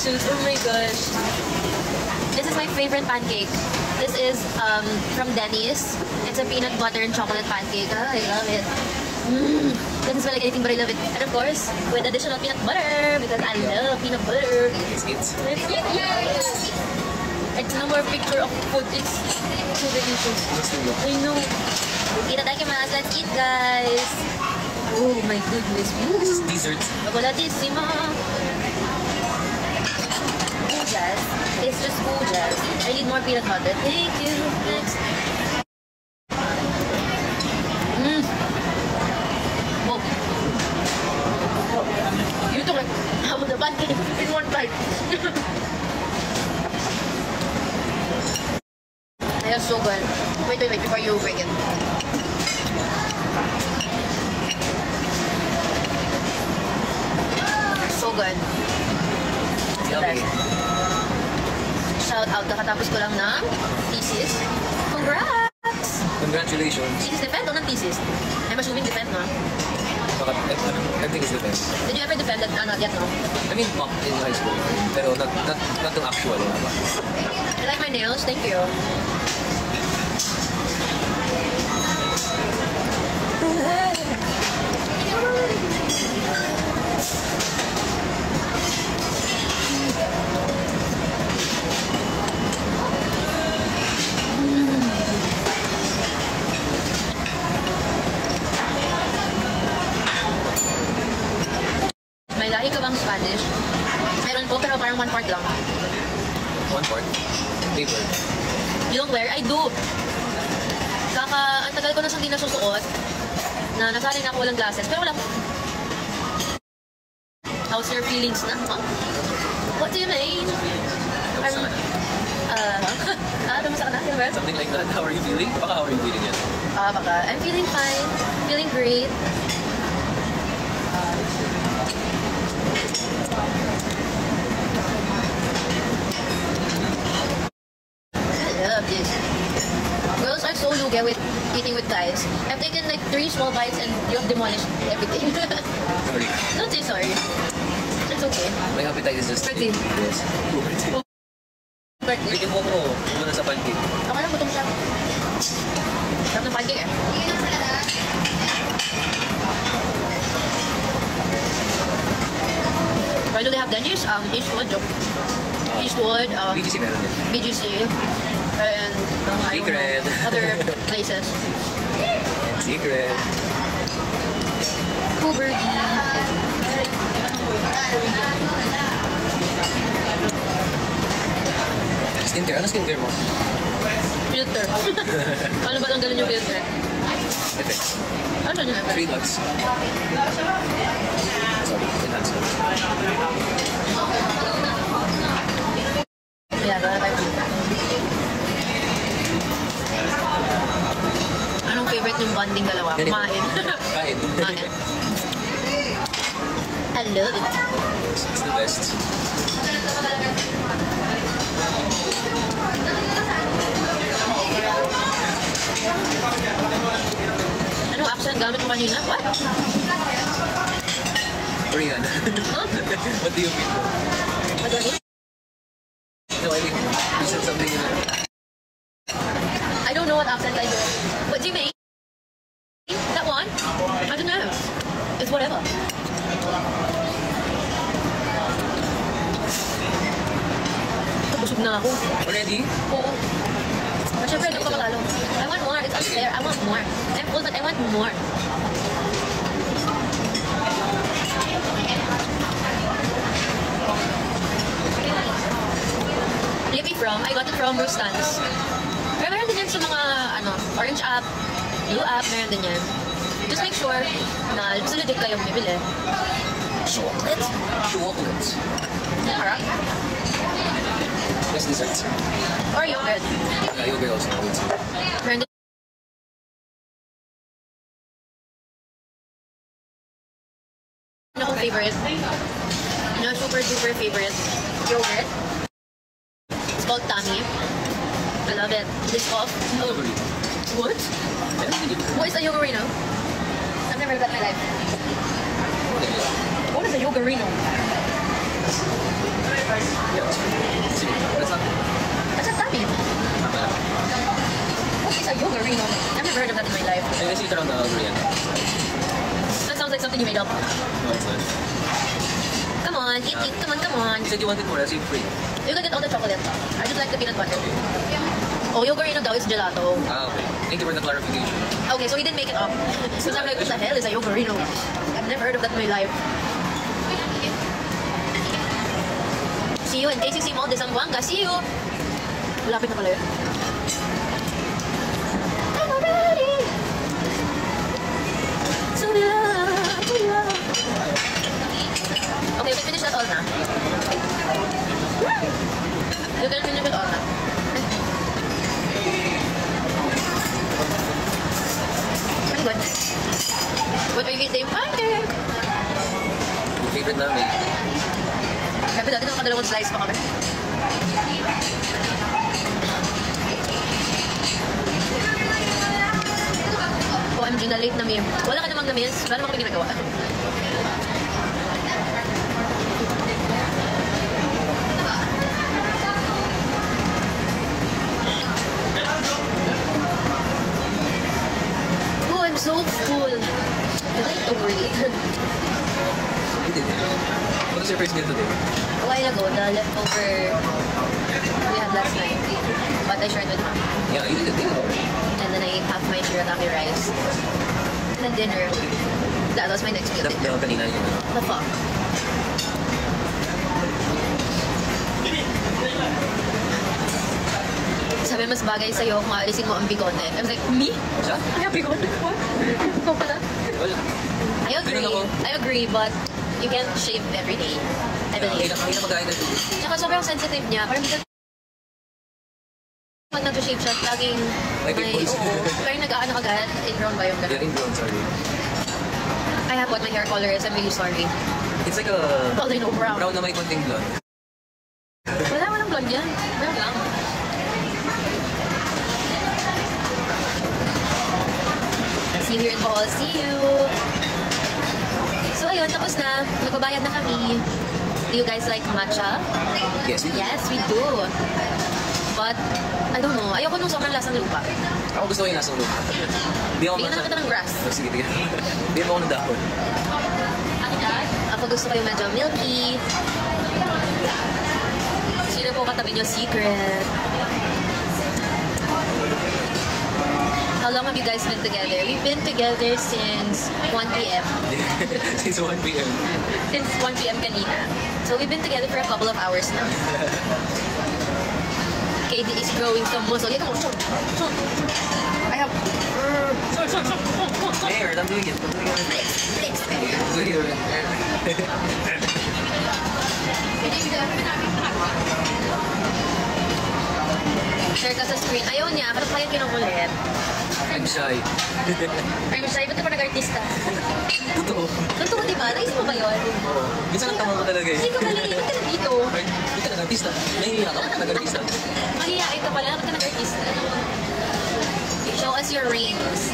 delicious. Oh my gosh. This is my favorite pancake. This is from Denny's. It's a peanut butter and chocolate pancake. I love it. Doesn't smell like anything, but I love it. And of course, with additional peanut butter, because I love peanut butter. It's no more picture of food. It's so delicious. I know. Itadakimasu. Let's eat, guys. Oh my goodness. This is dessert. Chocolatissima. Gorgeous. It's just gorgeous. I need more peanut butter. Thank you. Next. You took like half of the pancake in one bite. That's so good. Wait, before you break it. So good. Yummy. Shout out, kakatapos ko lang ng thesis. Congrats! Congratulations. Thesis defend o ng thesis? I'm assuming defend, no? I think it's the best. Did you ever defend that? Not yet, no? I mean, mock in high school. Pero not the actual. You like my nails? Thank you. May lahi ka bang Spanish? Meron po, pero parang one part lang. One part? Paper. You don't wear? I do. Ang tagal ko na siyang di nasusuot. Na nasanay na ako walang glasses. Pero wala. How's your feelings na? Huh? What do you mean? Masaka na? Something like that. How are you feeling? Baka how are you feeling yan? Baka. I'm feeling fine. Feeling great. I love this. Girls are so lugi with eating with guys. I've taken like 3 small bites and you've demolished everything. Sorry. Don't say sorry. It's okay. My appetite is just... Pretty. Yes. Birthday. Bigyan mo ko muna sa pancake. Ako lang, gutom siya. Sarap ng pancake eh. Where do they have Denny's? Eastwood. Eastwood. BGC meron din. BGC. And I don't Secret. know, other places. Secret. Kubergi. Skincare. Ano skincare mo? Filter. Ano ba tanggalin yung filter? Effects. Ano yun? 3 dots. Sorry. Enhancement. Yeah, wala tayo filter. Anong favorite yung bonding dalawa? Kumain. Kain. Kumain. I love it. It's the best. Anong accent gamit mo kanina? What? Korean. Huh? What do you mean? What do I mean? No, I mean, you said something in it. I don't know what accent I do. What do you mean? That one? I don't know. It's whatever. Busog na ako. Already? Oo. But syempre, ito pa magalo. I want more. It's unfair. I want more. I'm full, but I want more. Lippy from, I got it from Rustan's. Pero meron din yan sa mga, Orange app, Blue app, meron din yan. Just make sure na legit kayong bibili. Chocolate. Chocolate. Harap. Yes, dessert. Or yogurt. Yeah, yogurt also. Meron din. Akong favorite. Super duper favorite. Yogurt. It's called Tami. I love it. This off. What? What is a Yogurino? I've never heard that in my life. What is a Yogurino? Yeah, that's not... That's a tummy. What is a yogurino? I've never heard of that in my life. And I see it around the Korean. That sounds like something you made up. No, it's not. Come on, eat it. Come on, come on. You said you wanted more, that's free. You can get all the chocolate. I just like the peanut butter. Oh, yogurino daw is gelato. Ah, okay. Thank you for the clarification. Okay, so he didn't make it up. Because I'm like, what the hell is a yogurino? I've never heard of that in my life. See you in KCC Mall de Zamboanga. See you! Malapit na pala yun. I'm ready! So okay, we can finish that all na. You can finish it all na. I'm good. What are you eating? Pancake! Your favorite namin. Sabi dati nakadalawang slice pa kami. OMG, na late na meme. Wala ka namang gamis. Wala naman kami ginagawa. Oh, I'm so full. Did I overeat? You did. What was your first meal today? A while ago, the leftover we had last night. But I shared with mom. Yeah, you did it. And then I ate half my shirataki rice. And then dinner. That was my next meal. The kanina yung ano. The fuck? Sabi mas bagay sa'yo kung aalisin mo ang bigote. I was like, me? Siya? I have bigote? What? Ikaw pala? Well, I agree. Ganun ako. I agree, but you can't shave every day. I believe. hindi na magaling na siya. Tsaka sobrang sensitive niya. Parang minsan pag nag-shave siya, laging May pimples. Parang nag-ano agad. Ingrown ba yung Yeah, gano'n? ingrown, sorry. I have what my hair color is. I'm really sorry. It's like a... Color no brown. Brown na may konting blonde. Walang blonde yan. Brown lang. See you here in Bohol. See you! So ayun, tapos na. Nagbabayad na kami. Do you guys like matcha? Yes, we do. Yes, we do. But, I don't know. Ayoko nung sobrang lasang lupa. Ako gusto ko yung nasa lupa. Di ako Bigyan na kita ng grass. Oh, sige, tignan. Di ako ng dahon. Ako gusto ko yung medyo milky. Sino po katabi niyo? Secret. How long have you guys been together? We've been together since 1 p.m. Since 1 p.m. Since 1 p.m. kanina. So we've been together for a couple of hours now. KD is growing some muscle. Yeah, come on. I have... Mayor, I'm doing it. Flex, Mayor. Doing it. Share ka sa screen. Ayaw niya. Parang kaya kinukulit. I'm shy. I'm shy. Ba't ka pa nag-artista? Totoo. Totoo, di ba? Naisip mo ba yun? Oo. Minsan ang tama ko talaga eh. Hindi ka mali. Ba't ka nandito? Hindi ka nag-artista. Nahihiya ka. Ba't ka nag-artista? Mahihain ka pala. Ba't ka nag-artista? Show us your rings.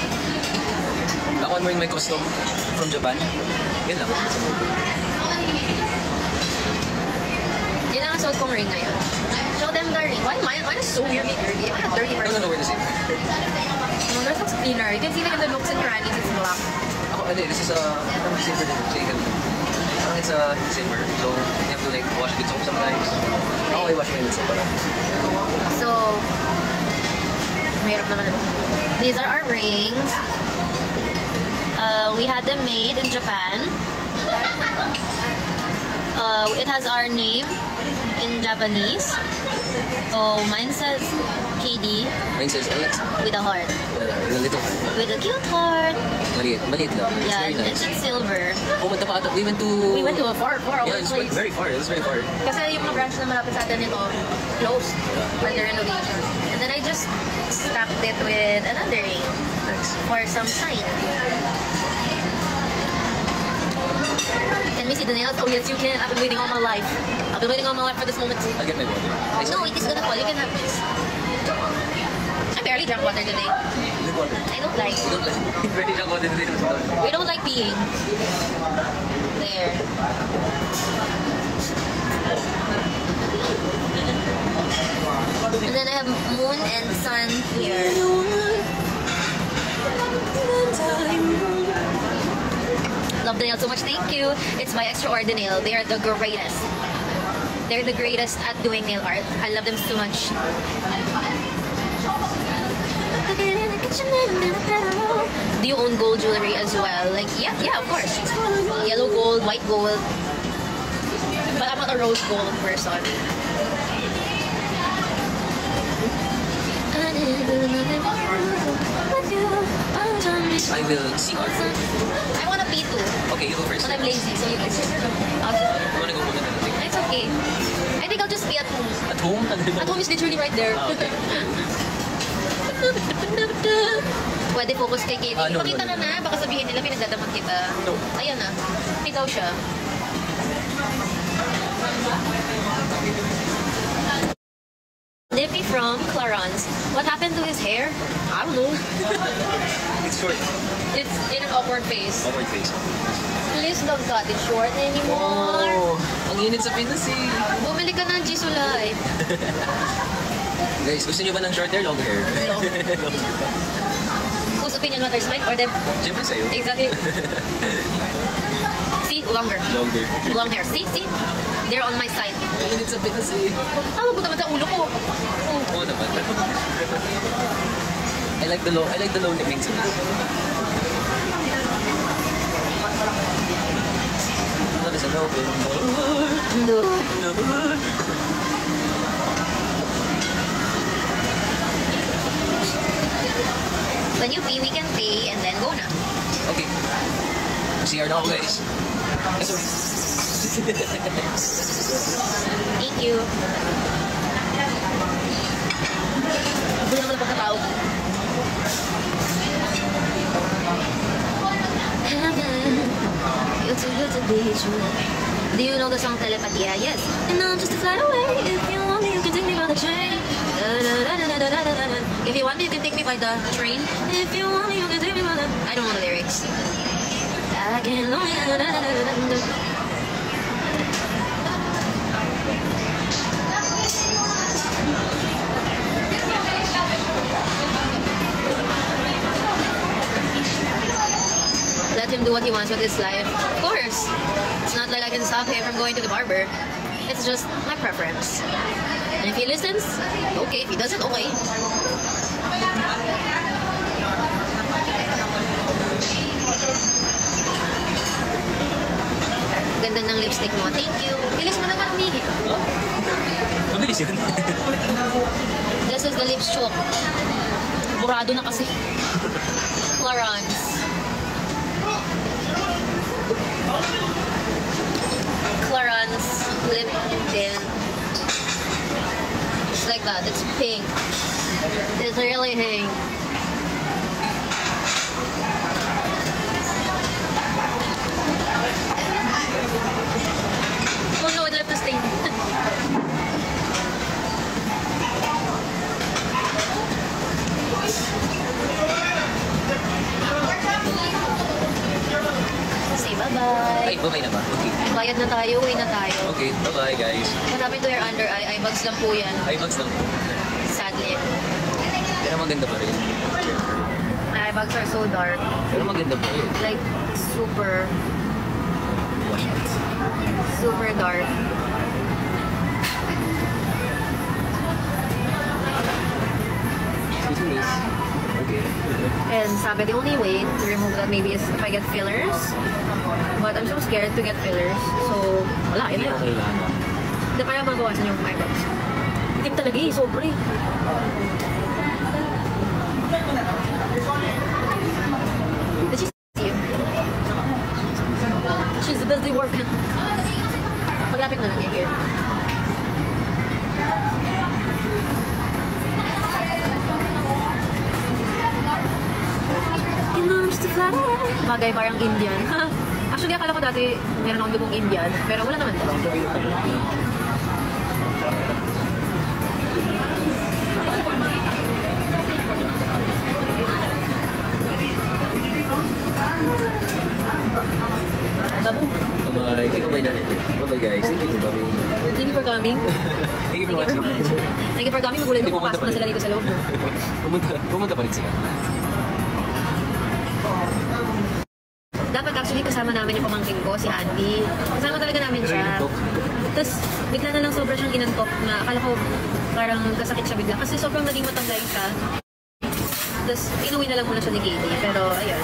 Ako I'm wearing my costume from Japan. Yan lang. Yan ang suot kong ring ngayon. Show them the ring. Why mine is so weirdly dirty? I'm not dirty I person. don't know where to sit. No, there's looks cleaner. You can see like in the looks and crannies, it's black. Ako, this is a silver din. Chicken. Parang it's a silver. So, you have to like wash with soap sometimes. Ako, I wash mine with soap pala. So, mahirap naman ano. These are our rings. We had them made in Japan. It has our name in Japanese. So mine says KD Mine says Alex. with a heart. With a little heart. With a cute heart. Maliit lang. It's Yeah, very it's nice. in silver. Pumunta pa ata. We went to a far Yeah, it's place. very far. It's very far. Kasi yung mga branch na malapit sa atin nito, closed under renovation. And then I just stacked it with another ring Nice. for some sign. Can we see the nails? Oh yes, you can. I've been waiting all my life. I've been waiting all my life for this moment. I'll get my water. No, it is gonna fall. You can have this. I barely drank water today. water. I don't like. You don't like Pwede siyang water din sa water. We don't like peeing. There. And then I have moon and sun here. Love the nail so much. Thank you. It's by Extraordinaire. They are the greatest. They're the greatest at doing nail art. I love them so much. Do you own gold jewelry as well? Like, yeah, of course. Yellow gold, white gold. But I'm not a rose gold person. I will see art. I want to pee too. Okay, you go first. But I'm lazy, so you can. You wanna go muna ka natin? It's okay. I think I'll just pee at home. At home? At home is literally right there. Okay. Pwede focus kay Katie. No, Ipakita no, ka na, baka sabihin nila pinagdadaman kita. No. Ayan na. Ikaw siya. Lippy from Clarence. What happened to his hair? I don't know. It's short. It's in an awkward face. Awkward face. Please don't cut it short anymore. Oh, ang init sa Pinas eh. Bumili ka ng Gisulay. Guys, gusto niyo ba ng short hair, long hair? Long. Whose opinion matters, mine or them? Siyempre sa'yo. Exactly. See, longer. Longer. Long hair. See? They're on my side. Ang init sa Pinas eh. Tama po naman sa ulo ko. Oo naman. I like the low neck sa Pinas. Love is an open door. No. When you pee, we can pay and then go na. Okay. CR na ako guys. Thank you. Gusto naman ang pagkatawag. You're too good to be true. Do you know the song Telepatia? Yes. And I'm just a flight away. If you want me, you can take me by the train. If you want me, you can take me by the train. If you want me, you can take me by the... I don't know the lyrics. I can't... Let him do what he wants with his life. Of course. It's not like I can stop him from going to the barber. It's just my preference. And if he listens, okay. If he doesn't, okay. Ganda ng lipstick mo. Thank you. Bilis mo naman umihi. Mabilis yun. This is the lips chalk. Burado na kasi. Clarence. Clarence lip tint. It's like that. It's pink. It's really pink. Oh no, it left a stain. Say bye-bye. Ay, bye na ba? Okay. Bayad na tayo, uwi na tayo. Okay, bye-bye guys. What happened to your under eye? Eye bags lang po yan. Ay, bags lang. Sadly. Pero maganda pa rin. My eye bags are so dark. Pero maganda pa rin. Like, super dark. Okay. And sabi, the only way to remove that maybe is if I get fillers. But I'm so scared to get fillers. So, wala, yun Hindi na ko yun. kailangan. Hindi, parang magawasan yung eye bags. Itim talaga eh, sobra eh. Did she see you? She's busy working. Paglapit na lang eh, here. Bagay parang Indian. Actually, akala ko dati meron akong dugong Indian, pero wala naman. Labo. Bye-bye. Bye-bye, Daddy. Bye-bye, guys. Thank you for coming. Thank you for coming. Thank you for watching. Thank you for coming. Magulat ko papasok na sila dito sa loob. Pumunta pa rin sila. Dapat actually kasama namin yung pamangkin ko, si Andy. Kasama talaga namin siya. Tapos bigla na lang sobra siyang inantok na akala ko parang kasakit siya bigla. Kasi sobrang naging matangay siya. Tapos inuwi na lang muna siya ni Katie. Pero ayun.